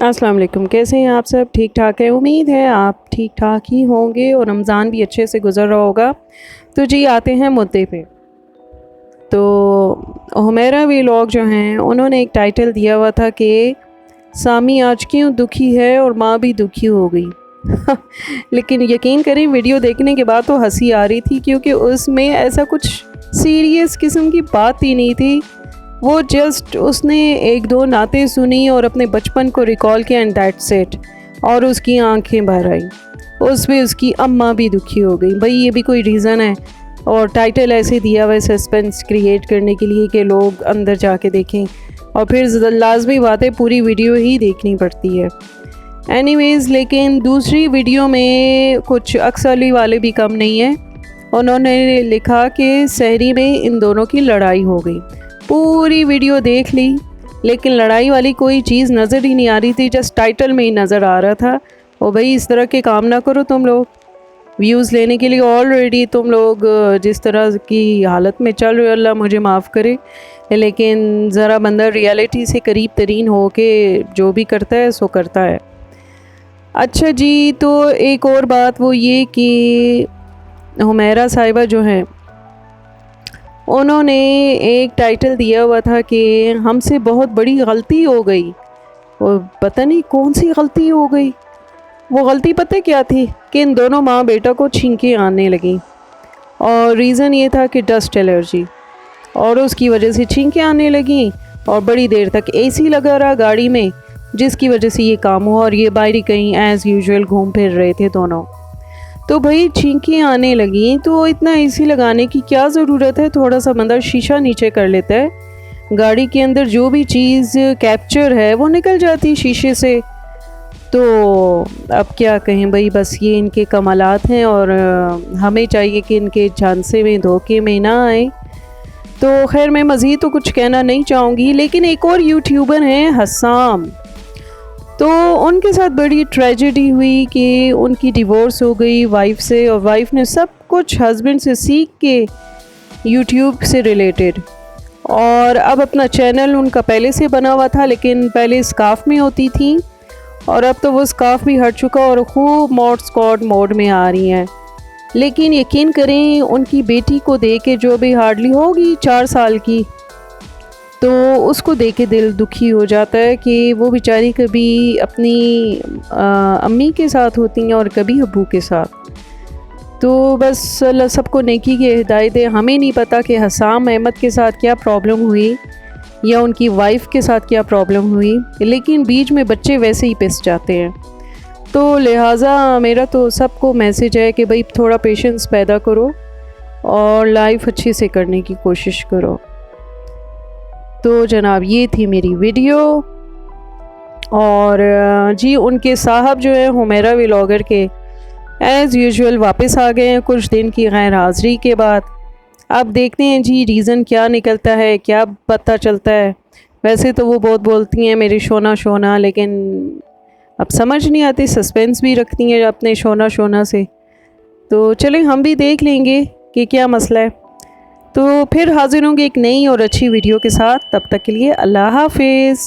अस्सलाम वालेकुम। कैसे हैं आप सब? ठीक ठाक है। उम्मीद है आप ठीक ठाक ही होंगे और रमज़ान भी अच्छे से गुज़र रहा होगा। तो जी आते हैं मुद्दे पे। तो हुमैरा व्लॉग जो हैं उन्होंने एक टाइटल दिया हुआ था कि सामी आज क्यों दुखी है और माँ भी दुखी हो गई। लेकिन यकीन करें वीडियो देखने के बाद तो हंसी आ रही थी, क्योंकि उसमें ऐसा कुछ सीरियस किस्म की बात ही नहीं थी। वो जस्ट उसने एक दो नातें सुनी और अपने बचपन को रिकॉल किया एंड दैट्स इट। और उसकी आंखें भर आई। उस पर उसकी अम्मा भी दुखी हो गई। भाई ये भी कोई रीज़न है? और टाइटल ऐसे दिया हुआ है सस्पेंस क्रिएट करने के लिए कि लोग अंदर जाके देखें, और फिर लाजमी बात है पूरी वीडियो ही देखनी पड़ती है। एनीवेज़, लेकिन दूसरी वीडियो में कुछ अक्सली वाले भी कम नहीं है। उन्होंने लिखा कि सहरी में इन दोनों की लड़ाई हो गई। पूरी वीडियो देख ली लेकिन लड़ाई वाली कोई चीज़ नज़र ही नहीं आ रही थी, जस्ट टाइटल में ही नज़र आ रहा था। और भाई इस तरह के काम ना करो तुम लोग, व्यूज़ लेने के लिए ऑलरेडी तुम लोग जिस तरह की हालत में चल रहे हो, अल्लाह मुझे माफ़ करे, लेकिन ज़रा बंदा रियलिटी से करीब तरीन हो के जो भी करता है सो करता है। अच्छा जी, तो एक और बात वो ये कि हुमैरा साहिबा जो हैं उन्होंने एक टाइटल दिया हुआ था कि हमसे बहुत बड़ी गलती हो गई, और पता नहीं कौन सी गलती हो गई। वो गलती पता क्या थी कि इन दोनों माँ बेटा को छींकें आने लगी, और रीज़न ये था कि डस्ट एलर्जी, और उसकी वजह से छींकें आने लगी और बड़ी देर तक एसी लगा रहा गाड़ी में, जिसकी वजह से ये काम हुआ। और ये बाहरी कहीं एज़ यूजुअल घूम फिर रहे थे दोनों। तो भाई छींकें आने लगी तो इतना एसी लगाने की क्या ज़रूरत है? थोड़ा सा बंदा शीशा नीचे कर लेता है, गाड़ी के अंदर जो भी चीज़ कैप्चर है वो निकल जाती शीशे से। तो अब क्या कहें भाई, बस ये इनके कमालात हैं, और हमें चाहिए कि इनके झांसे में धोखे में ना आए। तो खैर मैं मज़ीद तो कुछ कहना नहीं चाहूँगी, लेकिन एक और यूट्यूबर हैं हसाम, तो उनके साथ बड़ी ट्रेजेडी हुई कि उनकी डिवोर्स हो गई वाइफ से, और वाइफ ने सब कुछ हस्बैंड से सीख के यूट्यूब से रिलेटेड, और अब अपना चैनल उनका पहले से बना हुआ था, लेकिन पहले स्काफ में होती थी, और अब तो वो स्काफ भी हट चुका और खूब मॉड स्क्वाड मोड में आ रही हैं। लेकिन यकीन करें उनकी बेटी को देख के, जो भी हार्डली होगी 4 साल की, तो उसको देख के दिल दुखी हो जाता है कि वो बेचारी कभी अपनी अम्मी के साथ होती हैं और कभी अब्बू के साथ। तो बस अल्लाह सबको नेकी की हिदायत है। हमें नहीं पता कि हसाम अहमद के साथ क्या प्रॉब्लम हुई या उनकी वाइफ के साथ क्या प्रॉब्लम हुई, लेकिन बीच में बच्चे वैसे ही पिस जाते हैं। तो लिहाजा मेरा तो सबको मैसेज है कि भाई थोड़ा पेशेंस पैदा करो और लाइफ अच्छे से करने की कोशिश करो। तो जनाब ये थी मेरी वीडियो। और जी उनके साहब जो है हुमैरा व्लॉगर के एज़ यूजुअल वापस आ गए हैं कुछ दिन की गैर हाज़िरी के बाद। अब देखते हैं जी रीज़न क्या निकलता है, क्या पता चलता है। वैसे तो वो बहुत बोलती हैं मेरी शोना शोना, लेकिन अब समझ नहीं आती, सस्पेंस भी रखती हैं अपने शोना शोना से। तो चलें हम भी देख लेंगे कि क्या मसला है। तो फिर हाज़िर होंगे एक नई और अच्छी वीडियो के साथ। तब तक के लिए अल्लाह हाफिज़।